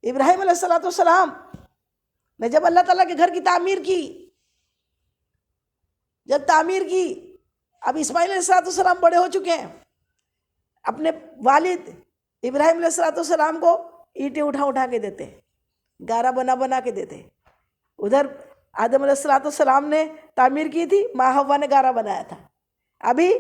ابراہیم علیہ السلام نے جب اللہ تعالیٰ کے گھر کی تعمیر کی، جب تعمیر کی، اب اسماعیل علیہ السلام بڑے ہو چکے ہیں، اپنے والد ابراہیم علیہ السلام کو اینٹیں اٹھا کے دیتے، گارا بنا کے دیتے. ادھر آدم علیہ السلام نے تعمیر کی تھی، ماں حوا نے گارا بنایا تھا. ابھی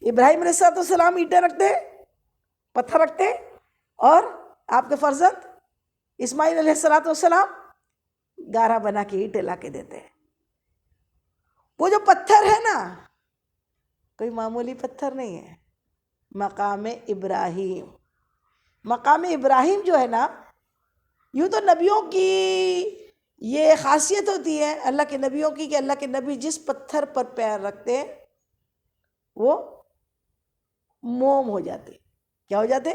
ابراہیم علیہ السلام اینٹیں رکھتے، پتھر رکھتے، اور آپ کے فرزند اسماعیل علیہ السلام گارا بنا کے اینٹیں لا کے دیتے. وہ جو پتھر ہے نا، کوئی معمولی پتھر نہیں ہے. مقام ابراہیم، مقام ابراہیم جو ہے نا، یوں تو نبیوں کی یہ خاصیت ہوتی ہے اللہ کے نبیوں کی کہ اللہ کے نبی جس پتھر پر پیر رکھتے وہ موم ہو جاتے. کیا ہو جاتے؟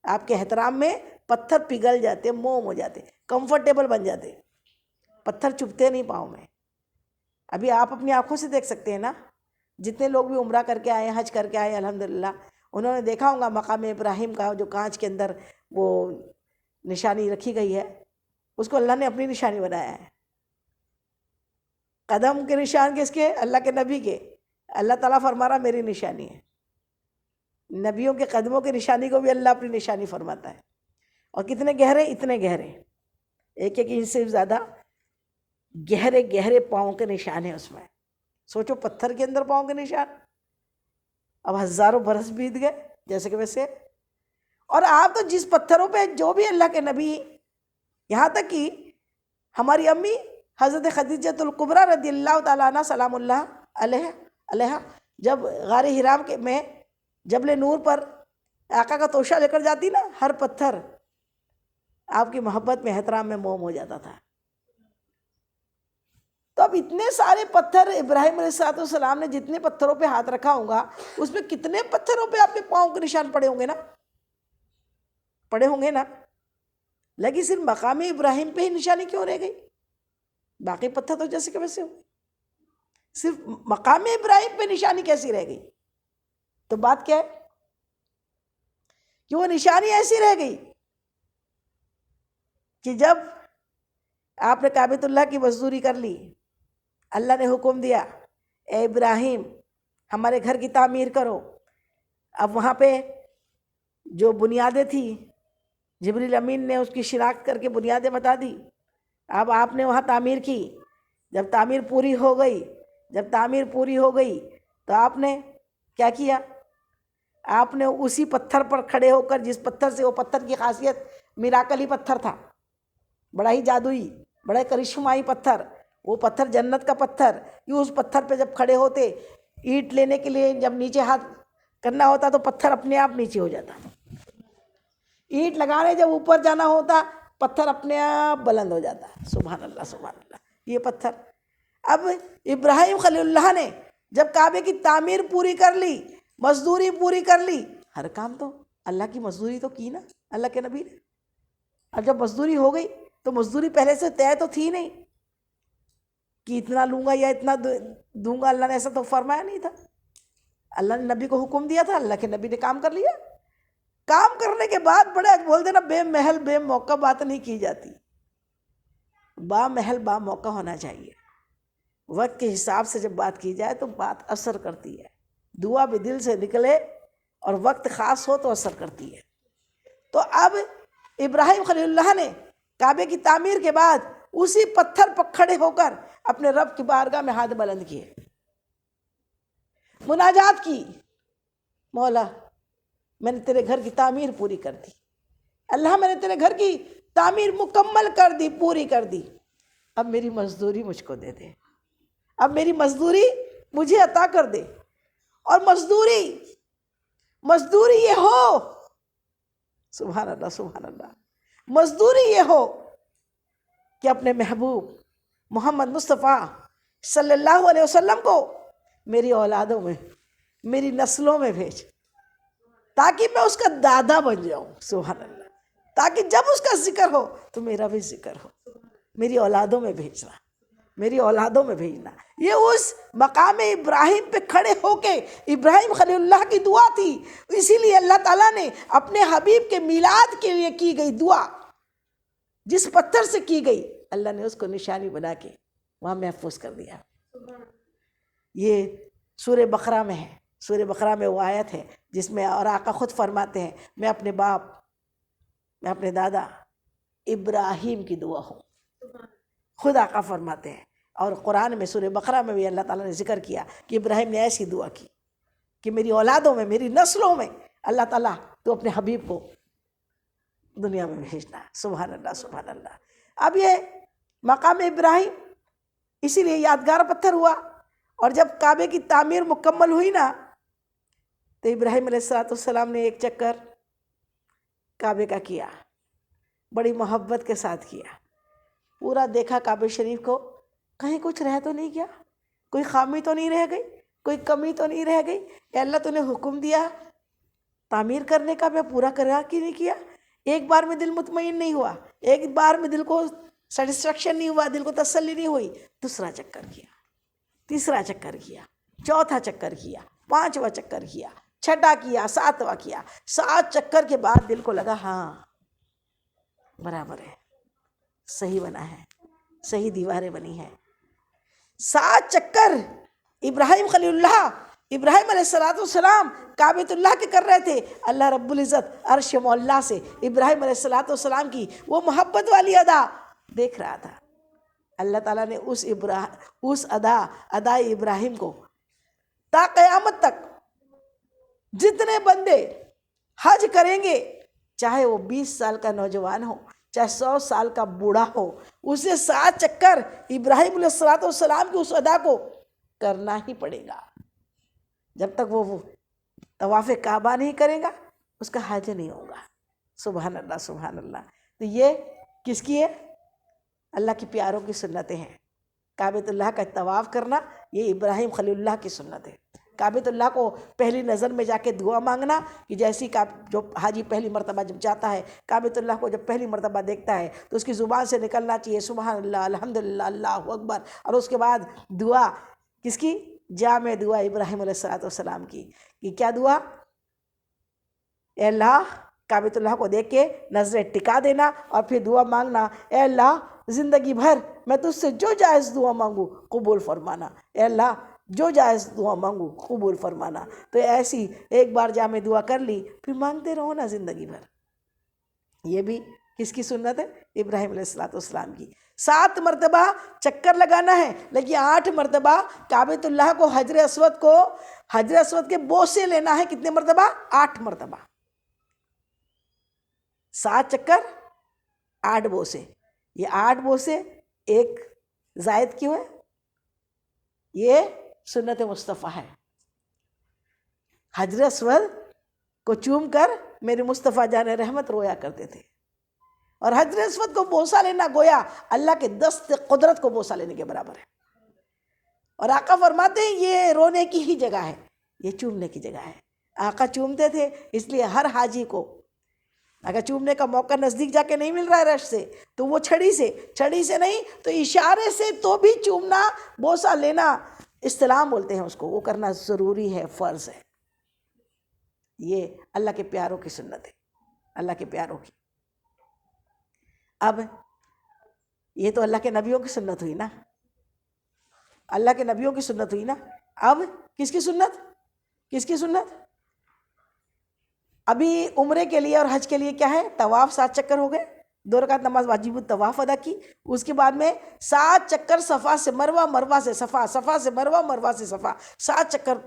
آپ کے احترام میں پتھر پگھل جاتے، موم ہو جاتے، کمفرٹیبل بن جاتے، پتھر چبھتے نہیں پاؤں میں. ابھی آپ اپنی آنکھوں سے دیکھ سکتے ہیں نا، جتنے لوگ بھی عمرہ کر کے آئے، حج کر کے آئے الحمدللہ، انہوں نے دیکھا ہوگا مقام ابراہیم کا جو کانچ کے اندر وہ نشانی رکھی گئی ہے، اس کو اللہ نے اپنی نشانی بنایا ہے. قدم کے نشان کس کے؟ اللہ کے نبی کے. اللہ تعالیٰ فرما رہا میری نشانی ہے. نبیوں کے قدموں کی نشانی کو بھی اللہ اپنی نشانی فرماتا ہے. اور کتنے گہرے؟ اتنے گہرے، ایک انچ سے زیادہ گہرے پاؤں کے نشان ہیں اس میں. سوچو پتھر کے اندر پاؤں کے نشان. اب ہزاروں برس بیت گئے جیسے کہ ویسے. اور آپ تو جس پتھروں پہ جو بھی اللہ کے نبی، یہاں تک کہ ہماری امی حضرت خدیجۃ الکبریٰ رضی اللہ تعالیٰ عنہ سلام اللہ علیہ جب غار حرام کے میں جبل نور پر آقا کا توشہ لے کر جاتی نا، ہر پتھر آپ کی محبت میں، احترام میں موم ہو جاتا تھا. تو اب اتنے سارے پتھر ابراہیم علیہ السلام نے جتنے پتھروں پہ ہاتھ رکھا ہوگا، اس میں کتنے پتھروں پہ آپ کے پاؤں کے نشان پڑے ہوں گے نا. لیکن صرف مقام ابراہیم پہ ہی نشانی کیوں رہ گئی؟ باقی پتھر تو جیسے کہ ویسے ہو، صرف مقام ابراہیم پہ نشانی کیسی رہ گئی؟ تو بات کیا ہے کہ وہ نشانی ایسی رہ گئی کہ جب آپ نے کعبۃ اللہ کی مزدوری کر لی، اللہ نے حکم دیا اے ابراہیم ہمارے گھر کی تعمیر کرو. اب وہاں پہ جو بنیادیں تھی، جبریل امین نے اس کی شناخت کر کے بنیادیں بتا دی. اب آپ نے وہاں تعمیر کی. جب تعمیر پوری ہو گئی تو آپ نے کیا کیا؟ آپ نے اسی پتھر پر کھڑے ہو کر، جس پتھر سے، وہ پتھر کی خاصیت میراکلی پتھر تھا، بڑا ہی جادوئی، بڑا کرشمائی پتھر، وہ پتھر جنت کا پتھر. یہ اس پتھر پہ جب کھڑے ہوتے، اینٹ لینے کے لیے جب نیچے ہاتھ کرنا ہوتا تو پتھر اپنے آپ نیچے ہو جاتا. اینٹ لگانے جب اوپر جانا ہوتا، پتھر اپنے آپ بلند ہو جاتا. سبحان اللہ سبحان اللہ. یہ پتھر اب ابراہیم خلیل اللہ نے جب کعبے کی تعمیر پوری کر لی، مزدوری پوری کر لی، ہر کام تو اللہ کی مزدوری تو کی نا اللہ کے نبی نے. اب جب مزدوری ہو گئی تو مزدوری پہلے سے طے تو تھی نہیں کہ اتنا لوں گا یا اتنا دوں گا. اللہ نے ایسا تو فرمایا نہیں تھا. اللہ نے نبی کو حکم دیا تھا، اللہ کے نبی نے کام کر لیا. کام کرنے کے بعد بڑے بولتے نا، بے محل بے موقع بات نہیں کی جاتی. با محل با موقع ہونا چاہیے. وقت کے حساب سے جب بات کی جائے تو بات اثر کرتی ہے. دعا بھی دل سے نکلے اور وقت خاص ہو تو اثر کرتی ہے. تو اب ابراہیم خلیل اللہ نے کعبے کی تعمیر کے بعد اسی پتھر پر کھڑے ہو کر اپنے رب کی بارگاہ میں ہاتھ بلند کیے، مناجات کی. مولا میں نے تیرے گھر کی تعمیر پوری کر دی. اللہ میں نے تیرے گھر کی تعمیر مکمل کر دی، پوری کر دی. اب میری مزدوری مجھ کو دے دے، اب میری مزدوری مجھے عطا کر دے. اور مزدوری یہ ہو، سبحان اللہ سبحان اللہ، مزدوری یہ ہو کہ اپنے محبوب محمد مصطفیٰ صلی اللہ علیہ وسلم کو میری اولادوں میں، میری نسلوں میں بھیج، تاکہ میں اس کا دادا بن جاؤں. سبحان اللہ. تاکہ جب اس کا ذکر ہو تو میرا بھی ذکر ہو. میری اولادوں میں بھیجنا، میری اولادوں میں بھیجنا. یہ اس مقام ابراہیم پہ کھڑے ہو کے ابراہیم خلیل اللہ کی دعا تھی. اسی لیے اللہ تعالیٰ نے اپنے حبیب کے میلاد کے لیے کی گئی دعا جس پتھر سے کی گئی اللہ نے اس کو نشانی بنا کے وہاں محفوظ کر دیا۔ یہ سورہ بقرہ میں ہے، سورہ بقرہ میں وہ آیت ہے جس میں اور آقا خود فرماتے ہیں میں اپنے باپ، میں اپنے دادا ابراہیم کی دعا ہوں، خود آقا فرماتے ہیں۔ اور قرآن میں سورہ بقرہ میں بھی اللہ تعالیٰ نے ذکر کیا کہ ابراہیم نے ایسی دعا کی کہ میری اولادوں میں، میری نسلوں میں اللہ تعالیٰ تو اپنے حبیب کو دنیا میں بھیجنا۔ سبحان اللہ سبحان اللہ۔ اب یہ مقام ابراہیم اسی لیے یادگار پتھر ہوا، اور جب کعبے کی تعمیر مکمل ہوئی نا تو ابراہیم علیہ السلام نے ایک چکر کعبے کا کیا، بڑی محبت کے ساتھ کیا، پورا دیکھا کعبے شریف کو، کہیں کچھ رہ تو نہیں گیا، کوئی خامی تو نہیں رہ گئی، کوئی کمی تو نہیں رہ گئی۔ اے اللہ تو نے حکم دیا تعمیر کرنے کا، میں پورا کرا کی نہیں کیا؟ ایک بار میں دل مطمئن نہیں ہوا، ایک بار میں دل کو سیٹسفیکشن نہیں ہوا، دل کو تسلی نہیں ہوئی۔ دوسرا چکر کیا، تیسرا چکر کیا، چوتھا چکر کیا، پانچواں چکر کیا، چھٹا کیا، ساتواں کیا۔ 7 چکر کے بعد دل کو لگا ہاں برابر ہے، صحیح بنا ہے، صحیح دیواریں بنی ہیں۔ 7 چکر ابراہیم خلیل اللہ، ابراہیم علیہ السلام کعبۃ اللہ کے کر رہے تھے۔ اللہ رب العزت عرش مولا سے ابراہیم علیہ السلام کی وہ محبت والی ادا دیکھ رہا تھا۔ اللہ تعالیٰ نے اس ادائے ابراہیم کو تا قیامت تک جتنے بندے حج کریں گے، چاہے وہ 20 سال کا نوجوان ہو، چاہے 100 سال کا بوڑھا ہو، اسے 7 چکر ابراہیم علیہ السلام کی اس ادا کو کرنا ہی پڑے گا۔ جب تک وہ طواف کعبہ نہیں کرے گا اس کا حج نہیں ہوگا۔ سبحان اللہ سبحان اللہ۔ تو یہ کس کی ہے؟ اللہ کے پیاروں کی سنتیں ہیں۔ کعبۃ اللہ کا طواف کرنا یہ ابراہیم خلیل اللہ کی سنت ہے۔ کعبۃ اللہ کو پہلی نظر میں جا کے دعا مانگنا، کہ جیسی جو حاجی پہلی مرتبہ جب جاتا ہے کعبۃ اللہ کو جب پہلی مرتبہ دیکھتا ہے تو اس کی زبان سے نکلنا چاہیے سبحان اللہ الحمدللہ اللہ اکبر، اور اس کے بعد دعا کس کی؟ جامع دعا ابراہیم علیہ السلام کی، کہ کیا دعا؟ اے اللہ، کعبۃ اللہ کو دیکھ کے نظریں ٹکا دینا اور پھر دعا مانگنا، اے اللہ زندگی بھر میں تجھ سے جو جائز دعا مانگوں قبول فرمانا، اے اللہ جو جائز دعا مانگوں قبول فرمانا۔ تو ایسی ایک بار جامع دعا کر لی پھر مانگتے رہو نا زندگی بھر۔ یہ بھی کس کی سنت ہے؟ ابراہیم علیہ السلام کی۔ 7 مرتبہ چکر لگانا ہے، لیکن 8 مرتبہ کعبۃ اللہ کو حجر اسود کے بوسے لینا ہے۔ کتنے مرتبہ؟ 8 مرتبہ۔ 7 چکر 8 بوسے۔ یہ 8 بوسے ایک زائد کیوں ہے؟ یہ سنت مصطفیٰ ہے۔ حجر اسود کو چوم کر میرے مصطفیٰ جان رحمت رویا کرتے تھے، اور حجر اسود کو بوسہ لینا گویا اللہ کے دست قدرت کو بوسہ لینے کے برابر ہے۔ اور آقا فرماتے ہیں یہ رونے کی ہی جگہ ہے، یہ چومنے کی جگہ ہے۔ آقا چومتے تھے، اس لیے ہر حاجی کو اگر چومنے کا موقع نزدیک جا کے نہیں مل رہا ہے رش سے، تو وہ چھڑی سے نہیں تو اشارے سے تو بھی چومنا، بوسہ لینا، استلام بولتے ہیں اس کو، وہ کرنا ضروری ہے، فرض ہے۔ یہ اللہ کے پیاروں کی سنت ہے، اللہ کے پیاروں کی۔ اب یہ تو اللہ کے نبیوں کی سنت ہوئی نا، اللہ کے نبیوں کی سنت ہوئی نا۔ اب کس کی سنت؟ کس کی سنت؟ ابھی عمرے کے لیے اور حج کے لیے کیا ہے؟ طواف 7 چکر ہو گئے، 2 رکعت نماز واجب الطواف ادا کی، اس کے بعد میں 7 چکر صفا سے مروہ، مروہ سے صفا، صفا سے مروہ، مروہ سے صفا، 7 چکر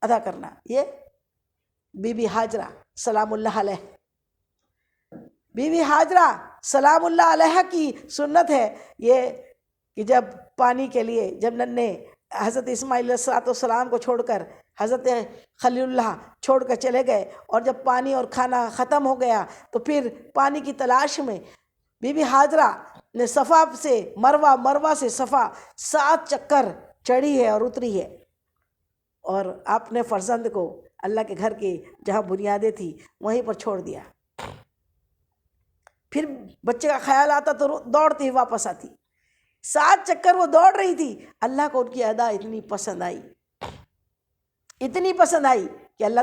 ادا کرنا۔ یہ بی بی ہاجرہ سلام اللہ علیہ، بی بی ہاجرہ سلام اللہ علیہ کی سنت ہے یہ، کہ جب پانی کے لیے جب ننھے حضرت اسماعیل علیہ السلام کو چھوڑ کر حضرت خلیل اللہ چھوڑ کر چلے گئے، اور جب پانی اور کھانا ختم ہو گیا تو پھر پانی کی تلاش میں بی بی ہاجرہ نے صفا سے مروہ، مروہ سے صفا 7 چکر چڑھی ہے اور اتری ہے، اور اپنے فرزند کو اللہ کے گھر کی جہاں بنیادیں تھی وہیں پر چھوڑ دیا۔ پھر بچے کا خیال آتا تو دوڑتی ہی واپس آتی۔ 7 چکر وہ دوڑ رہی تھی، اللہ کو ان کی ادا اتنی پسند آئی، اتنی پسند آئی کہ اللہ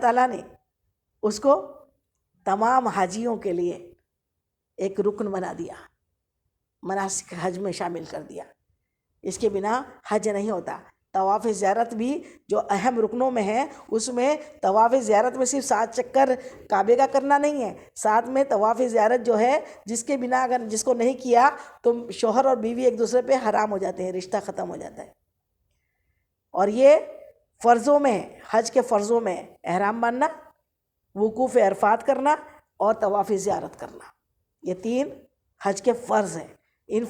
تعالیٰ نے اس کو تمام حاجیوں کے لیے ایک رکن بنا دیا، مناسک حج میں شامل کر دیا. اس کے بنا حج نہیں ہوتا. طواف زیارت بھی جو اہم رکنوں میں ہے، اس میں طواف زیارت میں صرف 7 چکر کعبے کا کرنا نہیں ہے، ساتھ میں طواف زیارت جو ہے جس کے بنا اگر جس کو نہیں کیا تو شوہر اور بیوی ایک دوسرے پہ حرام ہو جاتے ہیں، رشتہ ختم ہو جاتا ہے. اور یہ فرضوں میں، حج کے فرضوں میں احرام باندھنا، وقوف عرفات کرنا اور طواف زیارت کرنا، یہ 3 حج کے فرض ہیں. ان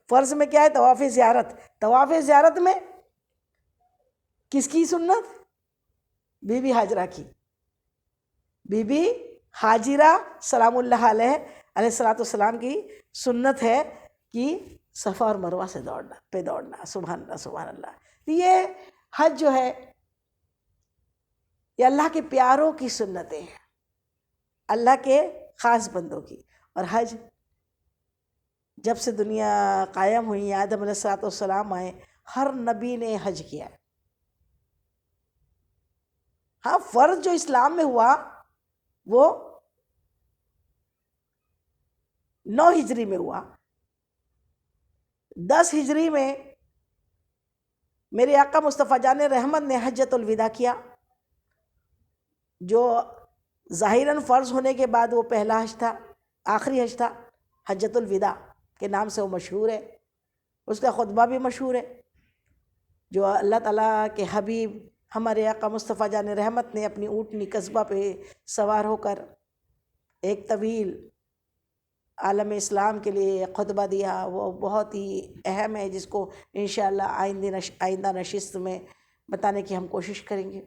فرض میں کیا ہے؟ طواف زیارت. طواف زیارت میں کس کی سنت؟ بی بی حاجرہ کی. بی بی حاجرہ سلام اللہ علیہ علیہ الصلوۃ والسلام کی سنت ہے کہ صفا اور مروہ سے دوڑنا. سبحان اللہ سبحان اللہ. یہ حج جو ہے یہ اللہ کے پیاروں کی سنتیں ہیں، اللہ کے خاص بندوں کی. اور حج جب سے دنیا قائم ہوئی، آدم علیہ الصلوۃ والسلام آئے، ہر نبی نے حج کیا ہے. ہاں فرض جو اسلام میں ہوا وہ 9 ہجری میں ہوا. 10 ہجری میں میرے آقا مصطفیٰ جان رحمت نے حجۃ الوداع کیا، جو ظاہراً فرض ہونے کے بعد وہ پہلا حج تھا، آخری حج تھا. حجۃ الوداع کے نام سے وہ مشہور ہے، اس کا خطبہ بھی مشہور ہے، جو اللہ تعالیٰ کے حبیب ہمارے آقا مصطفیٰ جان رحمت نے اپنی اونٹنی قصبہ پہ سوار ہو کر ایک طویل عالم اسلام کے لیے خطبہ دیا. وہ بہت ہی اہم ہے، جس کو انشاءاللہ آئندہ نشست میں بتانے کی ہم کوشش کریں گے.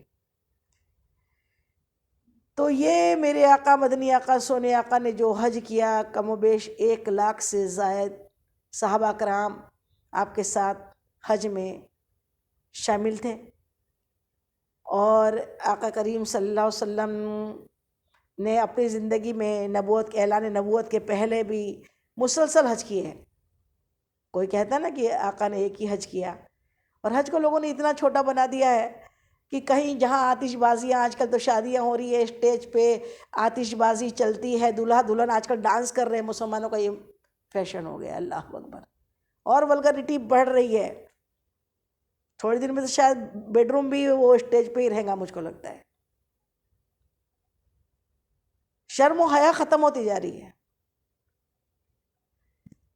تو یہ میرے آقا مدنی آقا سونے آقا نے جو حج کیا، کم و بیش 1 لاکھ سے زائد صحابہ کرام آپ کے ساتھ حج میں شامل تھے. اور آقا کریم صلی اللہ علیہ وسلم نے اپنی زندگی میں اعلان نبوت کے پہلے بھی مسلسل حج کیے ہیں. کوئی کہتا ہے نا کہ آقا نے ایک ہی حج کیا، اور حج کو لوگوں نے اتنا چھوٹا بنا دیا ہے کہ کہیں جہاں آتش بازیاں، آج کل تو شادیاں ہو رہی ہے، اسٹیج پہ آتش بازی چلتی ہے، دولہا دلہن آج کل ڈانس کر رہے ہیں، مسلمانوں کا یہ فیشن ہو گیا. اللہ اکبر. اور ولگرٹی بڑھ رہی ہے. تھوڑے دن میں تو شاید بیڈ روم بھی وہ اسٹیج پہ ہی رہے گا، مجھ کو لگتا ہے. شرم و حیا ختم ہوتی جا رہی ہے.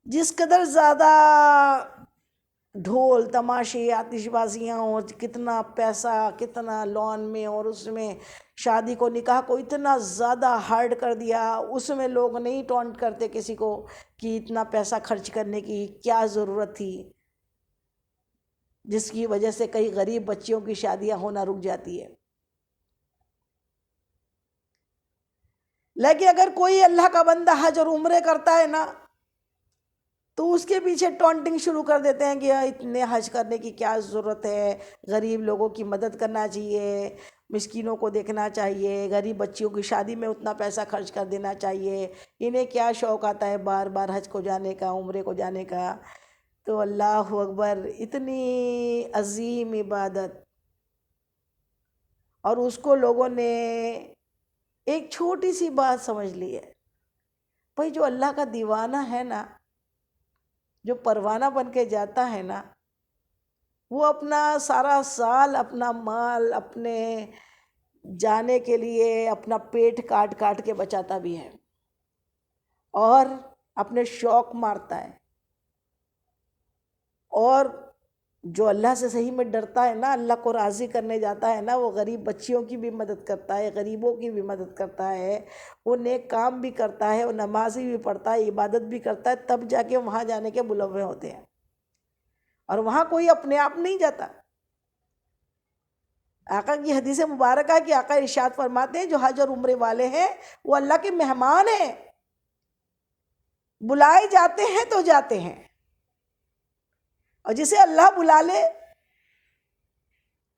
جس قدر زیادہ ڈھول تماشے آتش بازیاں اور کتنا پیسہ، کتنا لون میں، اور اس میں شادی کو، نکاح کو اتنا زیادہ ہارڈ کر دیا. اس میں لوگ نہیں ٹونٹ کرتے کسی کو کہ اتنا پیسہ خرچ کرنے کی کیا ضرورت تھی، جس کی وجہ سے کئی غریب بچیوں کی شادیاں ہونا رک جاتی ہے. لیکن اگر کوئی اللہ کا بندہ حج اور عمرے کرتا ہے نا، تو اس کے پیچھے ٹونٹنگ شروع کر دیتے ہیں کہ اتنے حج کرنے کی کیا ضرورت ہے، غریب لوگوں کی مدد کرنا چاہیے، مسکینوں کو دیکھنا چاہیے، غریب بچیوں کی شادی میں اتنا پیسہ خرچ کر دینا چاہیے، انہیں کیا شوق آتا ہے بار بار حج کو جانے کا، عمرے کو جانے کا. تو اللہ اکبر، اتنی عظیم عبادت، اور اس کو لوگوں نے ایک چھوٹی سی بات سمجھ لی ہے. بھائی جو اللہ کا دیوانہ ہے نا، جو پروانہ بن کے جاتا ہے نا، وہ اپنا سارا سال اپنا مال اپنے جانے کے لیے اپنا پیٹ کاٹ کاٹ کے بچاتا بھی ہے، اور اپنے شوق مارتا ہے. اور جو اللہ سے صحیح میں ڈرتا ہے نا، اللہ کو راضی کرنے جاتا ہے نا، وہ غریب بچیوں کی بھی مدد کرتا ہے، غریبوں کی بھی مدد کرتا ہے، وہ نیک کام بھی کرتا ہے، وہ نمازی بھی پڑھتا ہے، عبادت بھی کرتا ہے، تب جا کے وہاں جانے کے ملوے ہوتے ہیں. اور وہاں کوئی اپنے آپ نہیں جاتا. آقا کی حدیث مبارکہ کہ آقا ارشاد فرماتے ہیں جو حج اور عمرے والے ہیں وہ اللہ کے مہمان ہیں، بلائے جاتے ہیں تو جاتے ہیں، اور جسے اللہ بلا لے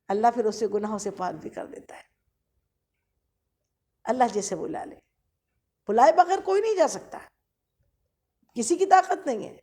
اللہ پھر اسے گناہوں سے پاک بھی کر دیتا ہے. اللہ جسے بلا لے، بلائے بغیر کوئی نہیں جا سکتا، کسی کی طاقت نہیں ہے.